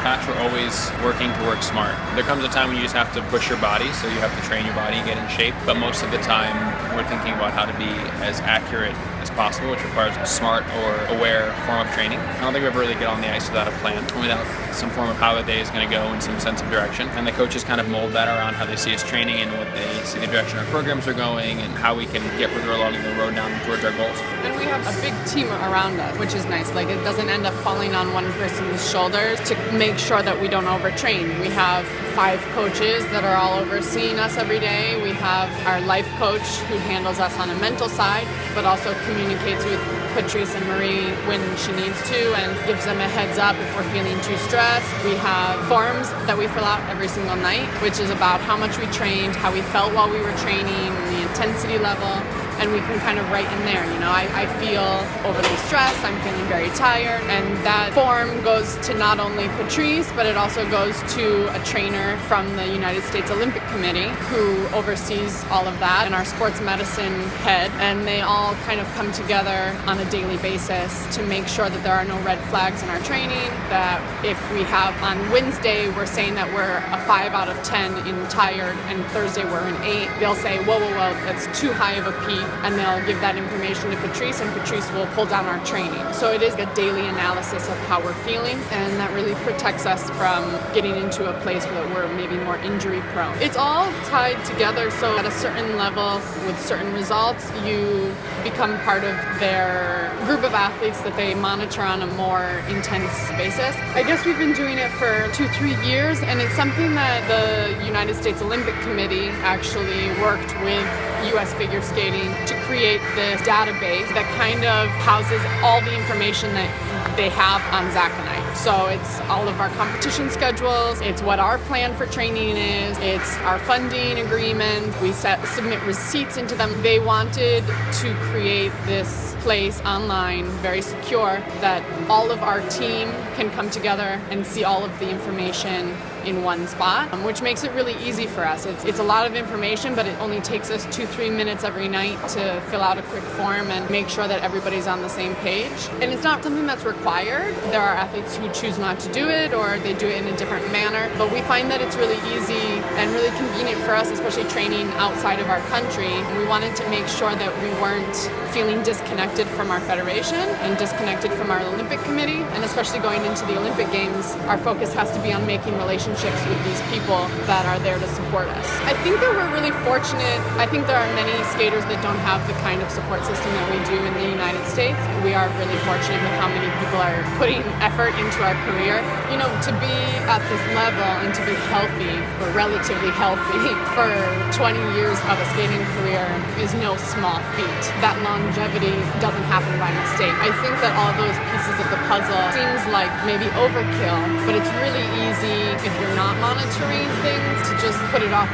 patch, we're always working to work smart. There comes a time when you just have to push your body, so you have to train your body, get in shape, but most of the time we're thinking about how to be as accurate as possible, which requires a smart or aware form of training. I don't think we ever really get on the ice without a plan, without some form of how the day is going to go and some sense of direction. And the coaches kind of mold that around how they see us training and what they see the direction our programs are going and how we can get further along the road down towards our goals. And we have a big team around us, which is nice. Like, it doesn't end up falling on one person's shoulders to make sure that we don't overtrain. We have 5 coaches that are all overseeing us every day. We have our life coach who handles us on a mental side, but also communicates with Patrice and Marie when she needs to and gives them a heads up if we're feeling too stressed. We have forms that we fill out every single night, which is about how much we trained, how we felt while we were training, the intensity level, and we can kind of write in there, I feel overly stressed, I'm feeling very tired, and that form goes to not only Patrice, but it also goes to a trainer from the United States Olympic Committee who oversees all of that, and our sports medicine head, and they all kind of come together on a daily basis to make sure that there are no red flags in our training, that if we have on Wednesday, we're saying that we're a 5 out of 10 in tired, and Thursday we're an 8, they'll say, whoa, that's too high of a peak, and they'll give that information to Patrice, and Patrice will pull down our training. So it is a daily analysis of how we're feeling, and that really protects us from getting into a place where we're maybe more injury prone. It's all tied together, so at a certain level with certain results, you become part of their group of athletes that they monitor on a more intense basis. I guess we've been doing it for 2-3 years, and it's something that the United States Olympic Committee actually worked with U.S. figure skating to create this database that kind of houses all the information that they have on Zach and I. So it's all of our competition schedules, it's what our plan for training is, it's our funding agreement, we submit receipts into them. They wanted to create this place online, very secure, that all of our team can come together and see all of the information in one spot, which makes it really easy for us. It's a lot of information, but it only takes us 2-3 minutes every night to fill out a quick form and make sure that everybody's on the same page. And it's not something that's required. There are athletes who choose not to do it, or they do it in a different manner, but we find that it's really easy and really convenient for us, especially training outside of our country. We wanted to make sure that we weren't feeling disconnected from our federation and disconnected from our Olympic committee, and especially going into the Olympic Games, our focus has to be on making relationships with these people that are there to support us. I think that we're really fortunate. I think there are many skaters that don't have the kind of support system that we do in the United States. We are really fortunate with how many people are putting effort into our career. To be at this level and to be healthy, or relatively healthy, for 20 years of a skating career is no small feat. That longevity doesn't happen by mistake. I think that all those pieces of the puzzle seems like maybe overkill, but it's really easy if you're not monitoring things to just put it off,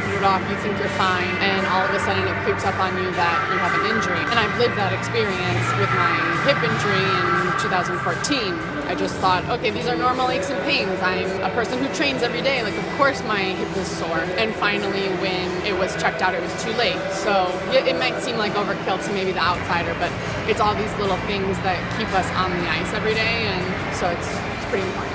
you think you're fine, and all of a sudden it creeps up on you that you have an injury. And I've lived that experience with my hip injury in 2014. I just thought, okay, these are normal aches and pains. I'm a person who trains every day. Like, of course my hip was sore. And finally, when it was checked out, it was too late. So it might seem like overkill to maybe the outsider, but it's all these little things that keep us on the ice every day, and so it's pretty important.